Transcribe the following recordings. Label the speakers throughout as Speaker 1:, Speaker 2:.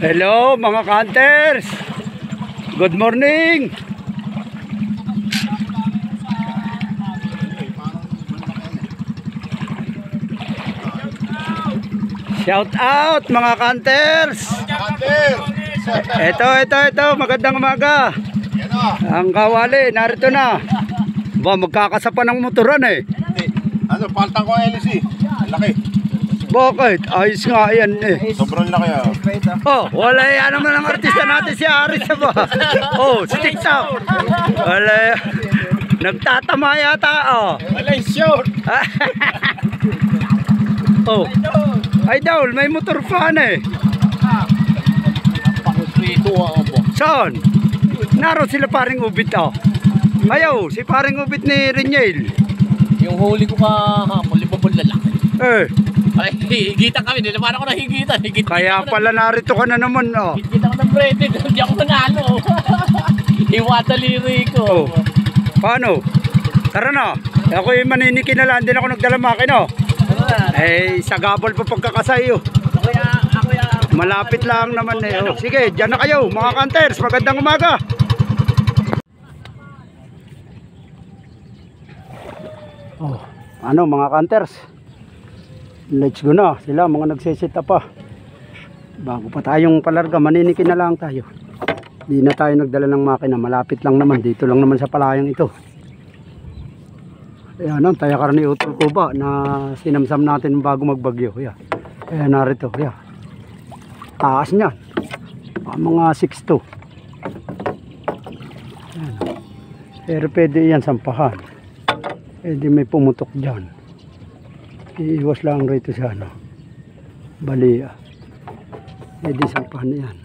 Speaker 1: Hello mga hunters. Good morning. Shout out mga hunters. Ito, magandang umaga. Ang kawali, narito na. Ba, magkakasapa ng motoran eh.
Speaker 2: Ano, paltang ko ang LC. Laki.
Speaker 1: Bakit? Ayos nga yan eh.
Speaker 2: Sobrang laki ah.
Speaker 1: Oh, wala yan naman ang artista natin si Aris ba? Oh, si TikTok. Wala yan. Nagtatama yata oh.
Speaker 2: Wala yung short.
Speaker 1: Oh. Idol, may motor fan eh.
Speaker 2: Pakusito ako po.
Speaker 1: Saan? Naroon sila paring ubit oh. Ayaw, si paring ubit ni Reniel.
Speaker 3: Yung huli ko kahapon, 5 lalaki.
Speaker 1: Eh.
Speaker 3: Ay, higitan kami. Hindi naman ako nahigitan.
Speaker 1: Kaya pala narito ka na naman oh.
Speaker 3: Higitan ko ng breaded. Hindi ako nanalo. Iwataliri ko.
Speaker 1: Oh. Paano? Tara na. Ako yung maniniki na lang. Hindi na ako nagdala makin oh. Eh, sa gabal pa pagkakasayo. Malapit lang naman eh. Oh. Sige, dyan na kayo mga hunters. Magandang umaga. Oh, ano mga hunters? Let's go na. Sila mga nagsisita pa. Bago pa tayong palarga, maniniki na lang tayo. Di na tayo nagdala ng makina. Malapit lang naman. Dito lang naman sa palayang ito. Ayan, taya karni utol ko ba na sinamsam natin bago magbagyo. Ayan, ayan narito. Ayan. Taas niyan. Mga 6'2". Ayan. Pero pwede yan sampahan. Pwede may pumutok dyan. Iiwas lang rito sa ano. Balia. Pwede sampahan yan.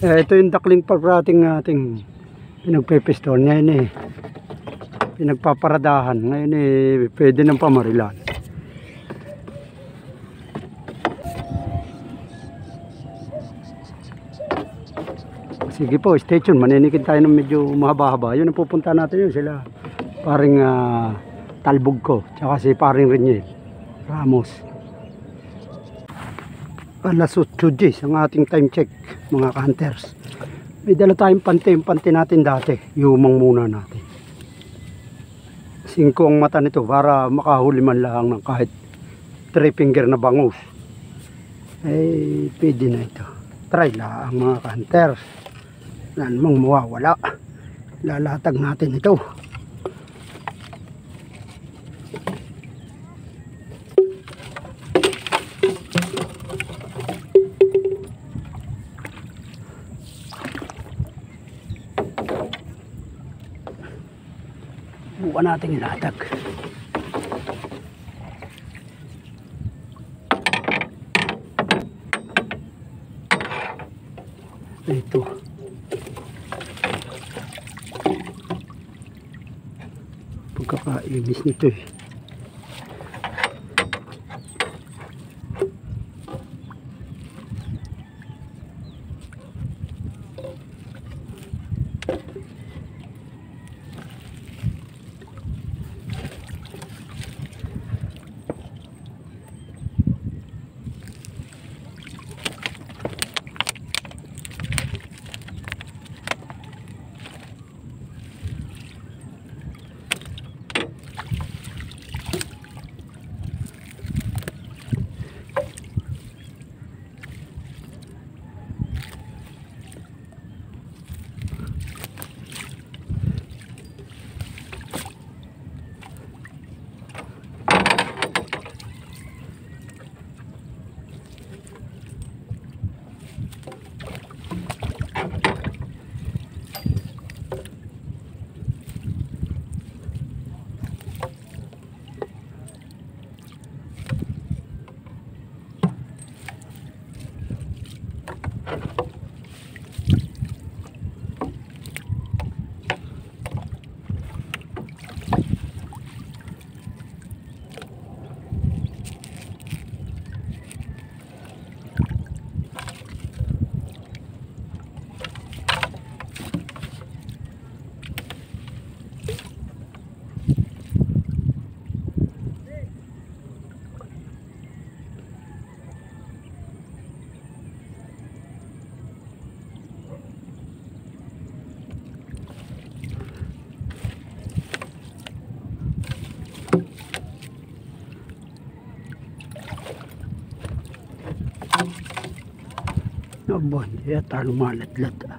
Speaker 1: Ito yung duckling pag-rating nating pinagpepiston. Ngayon eh. Pinagpaparadahan. Ngayon eh, pwede ng pamarilan. Sige po, stay tuned. Maninikid tayo ng medyo mahaba-haba. Yun ang pupunta natin yun. Sila paring talbog ko. Tsaka si paring Reniel Ramos. Alas 8:10 ang ating time check mga hunters. May dala tayong pante. Yung pante natin dati. Yumang muna natin. 5 ang mata nito para makahuli man lang ng kahit 3 finger na bangus. Eh, pwede na ito. Try lang mga hunters. Yan mong mawawala. Lalatag natin ito. Bukan natin ilatag. Ito. Pagkakainis nito eh. Aba, hindi yata lumaladlad.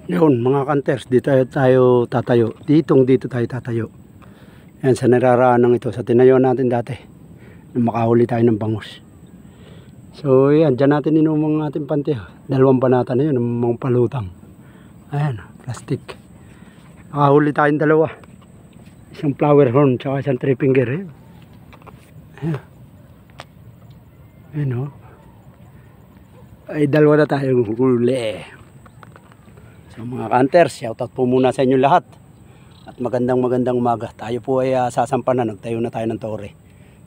Speaker 1: Yun mga kanters, dito tayo tatayo. Dito tayo tatayo. Yan sa nararaan ito. Sa tinayo natin dati. Nung makahuli tayo ng bangus. So yan, dyan natin inumang ating pante. Dalawang banata na yun, ng mga palutang. Ayan, plastic. Makahuli tayong dalawa. Isang flower horn, tsaka isang three finger. Ayan. Ayan o. Ay, dalawa na tayong huli. So mga hunters, shoutout po muna sa inyo lahat. At magandang umaga. Tayo po ay sasampa na, nagtayo na tayo ng tore.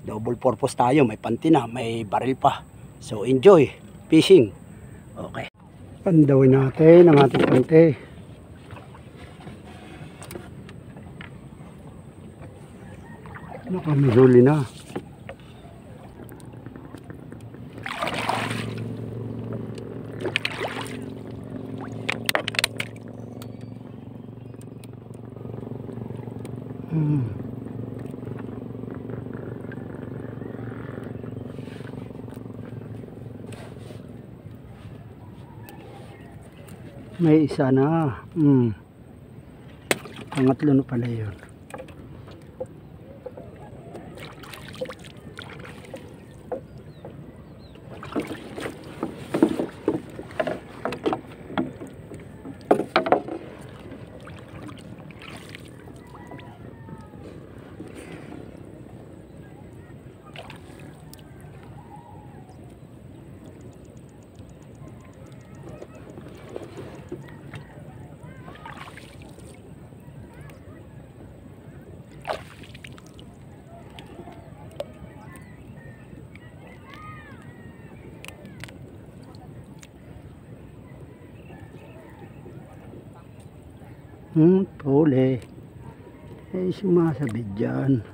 Speaker 1: Double purpose tayo, may panty na, may baril pa. So enjoy fishing. Okay. Pandawin natin ang ating pante. May huli na. May isa na. Pangatlo na pala yun. Pole. Eh, sumasabit dyan.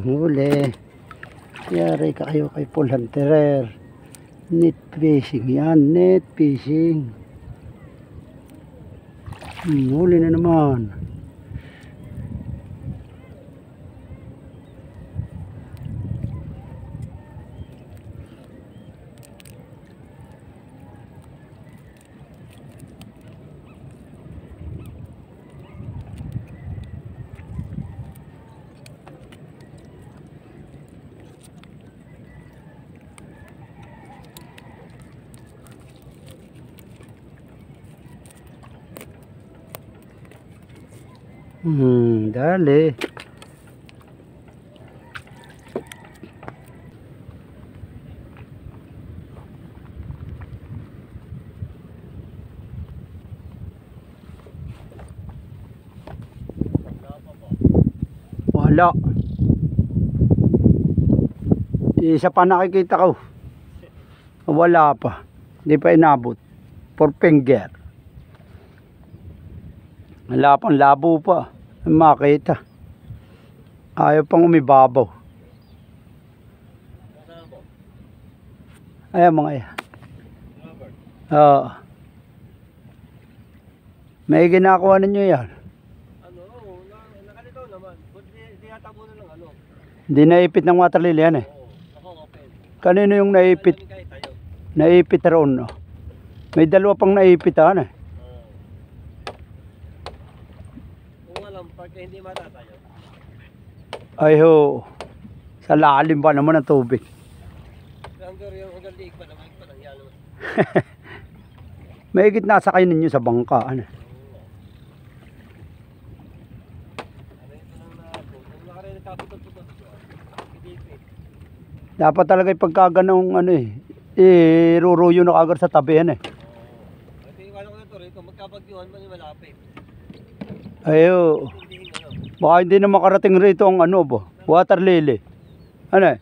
Speaker 1: Huli. Yari ka kayo kay Paul Hunterer. Net fishing yan, net fishing. Huli na naman. Dali. Wala. Isa pa nakikita ko. Wala pa. Hindi pa inabot. 4 finger. Wala pang labo pa. Makita. Ayaw pang umibabaw. Ayan mga yan. May ginagawa ninyo yan.
Speaker 3: Nakalitaw naman. Hindi yata muna ng ano.
Speaker 1: Hindi naipit ng water lily yan eh.
Speaker 3: Naka-open.
Speaker 1: Kanino yung naipit? Naipit roon no. May dalawa pang naipitan eh.
Speaker 3: Kung alam, pagka hindi matatayo.
Speaker 1: Ay ho. Sa lalim ba naman ang tubig?
Speaker 3: Hanggang yung liig pa naman ng yalo.
Speaker 1: May gitna sa kayo ninyo sa bangka. Ano? Dapat talaga pagka ganong ano iruruyo na kagad sa tabi yan eh.
Speaker 3: Ito yung ano ko na to, rito, magkabagyuhan man yung malapit.
Speaker 1: Ayo.
Speaker 3: Hindi ano.
Speaker 1: Baka hindi na makarating rito ang ano po, water lily. Ano eh?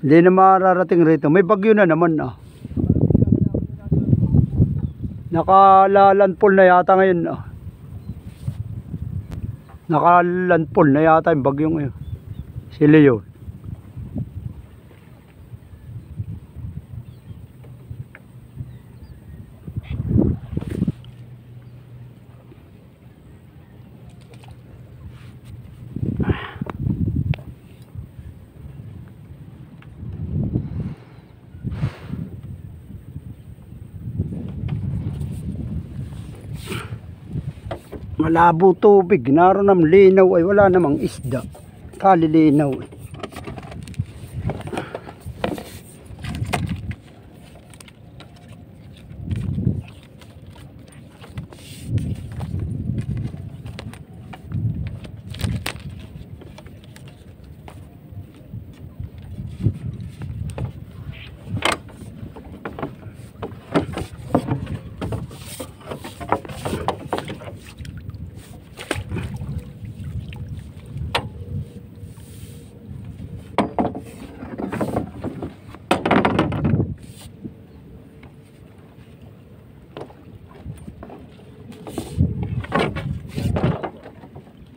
Speaker 1: Hindi na mararating rito. May bagyo na naman ah. Nakalandfall na yata ngayon ah. Nakalandfall na yata yung bagyo ngayon. Si Leo. Malabo tubig, naroon ng linaw ay wala namang isda. Kalilinaw eh.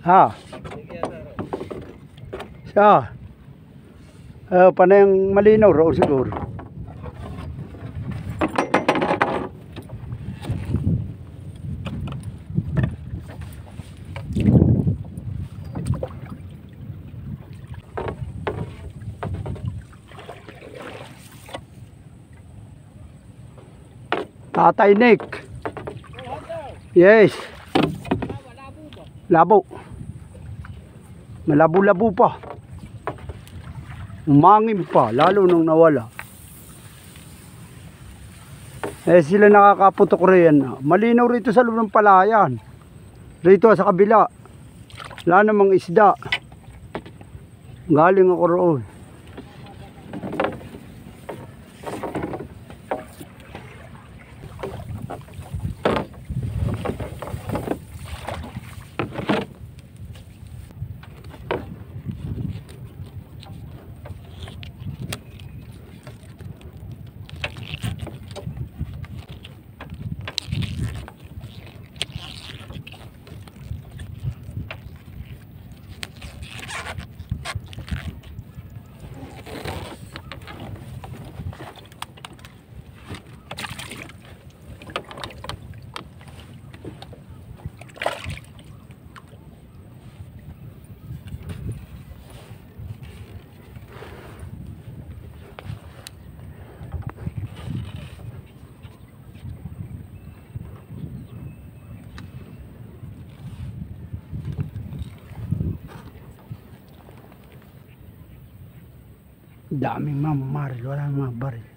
Speaker 1: Ha? Siya. Panayang malinaw raw siguro. Tatay Nick. Yes. Labo. Malabo-labo pa. Umangin pa, lalo nung nawala. Eh sila nakakaputok riyan. Malinaw rito sa loob ng palayan. Rito sa kabila. Wala namang isda. Galing ako roon. Daming mamamaril, wala mga baril.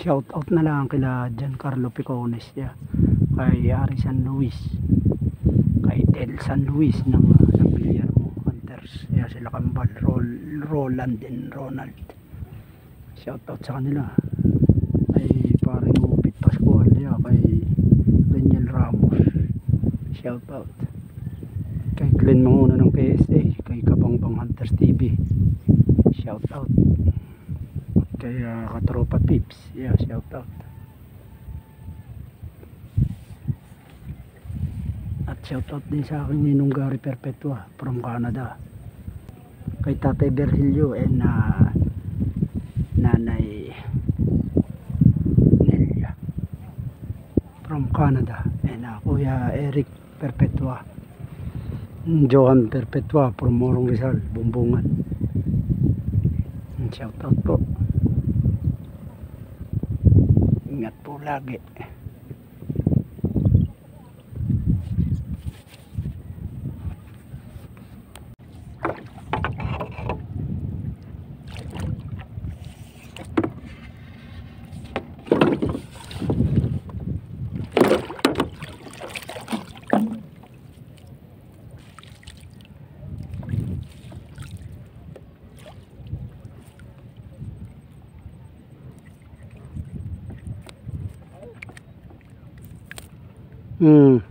Speaker 1: Shout out na lang kila Giancarlo Picones ya, kay Ari San Luis, kay Tel San Luis ng Guillermo Hunters ya, sila Kambal, Roland and Ronald. Shout out sa kanila. Kay paring Upit Pascual ya, kay Daniel Ramos. Shout out kay Glenn Manguna ng KSA, kay Kabangbang Hunters TV. Shout out kay Katropa Pips, yeah, shout out. At shout out din sa akin Ninong Gary Perpetua from Canada, kay Tatay Berhilio and Nanay Nelia from Canada, and Kuya Eric Perpetua, Johan Perpetua from Morong Rizal, Bumbungan. Shout out po. Ingat po lagi. Hmm.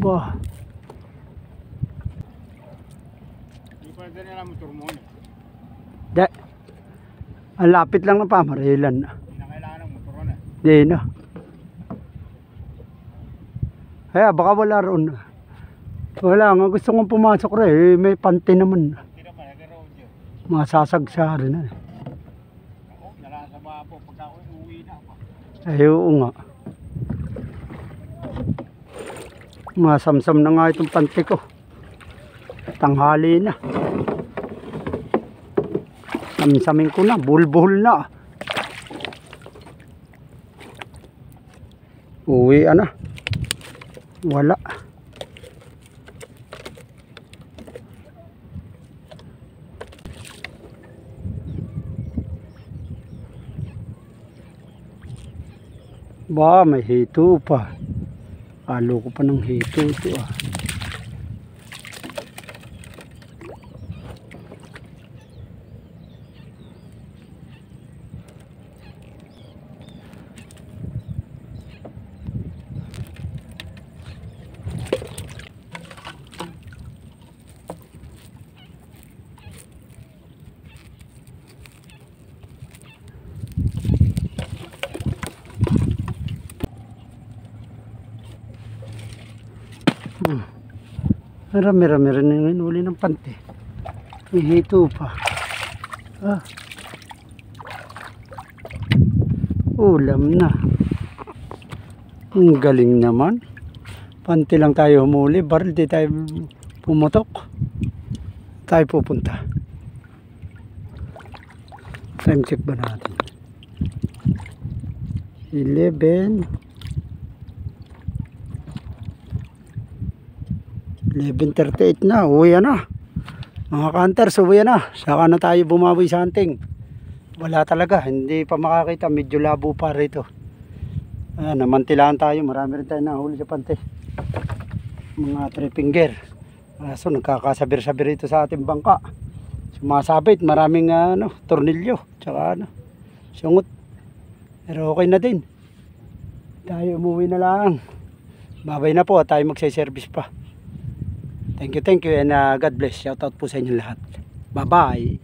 Speaker 1: Wah,
Speaker 2: Hindi pa din nila motor mo.
Speaker 1: de. Ang lapit lang ng pamarilan.
Speaker 2: Hindi na kailangan ng motor na.
Speaker 1: Di na. Kaya baka wala roon. Wala nga, gusto kong pumasok rin. Eh, may panty naman.
Speaker 2: Hindi na pa, nag-road yun.
Speaker 1: Masasagsa rin.
Speaker 2: Ako, nalasa ba po pagka ako uwi na ako.
Speaker 1: Ay, oo nga. Masamsam na nga itong panty ko. Tanghali na. Samsamin ko na. Bulbul na. Uwi na. Wala. Ba, may hito pa. Halo ko pa ng hito ito ah. Marami-rami rin yung uli ng panty. May hito pa. Ah. Ulam na. Ang galing naman. Panty lang tayo humuli. Baril di tayo pumutok. Tayo pupunta. Time check ba natin? 11:38 na, uwi na mga hunters, uwi na. Saka na tayo bumawi sa hunting. Wala talaga, hindi pa makakita, medyo labo pa rito. Namantilaan tayo, marami rin tayo nahuli sa pante, mga 3 finger. So nagkakasabir-sabir rito sa ating bangka, sumasabit, maraming tornilyo tsaka sungot. Pero okay na din, tayo umuwi na lang. Babay na po, tayo magse-service pa. Thank you and God bless. Shout out po sa inyo lahat. Bye bye.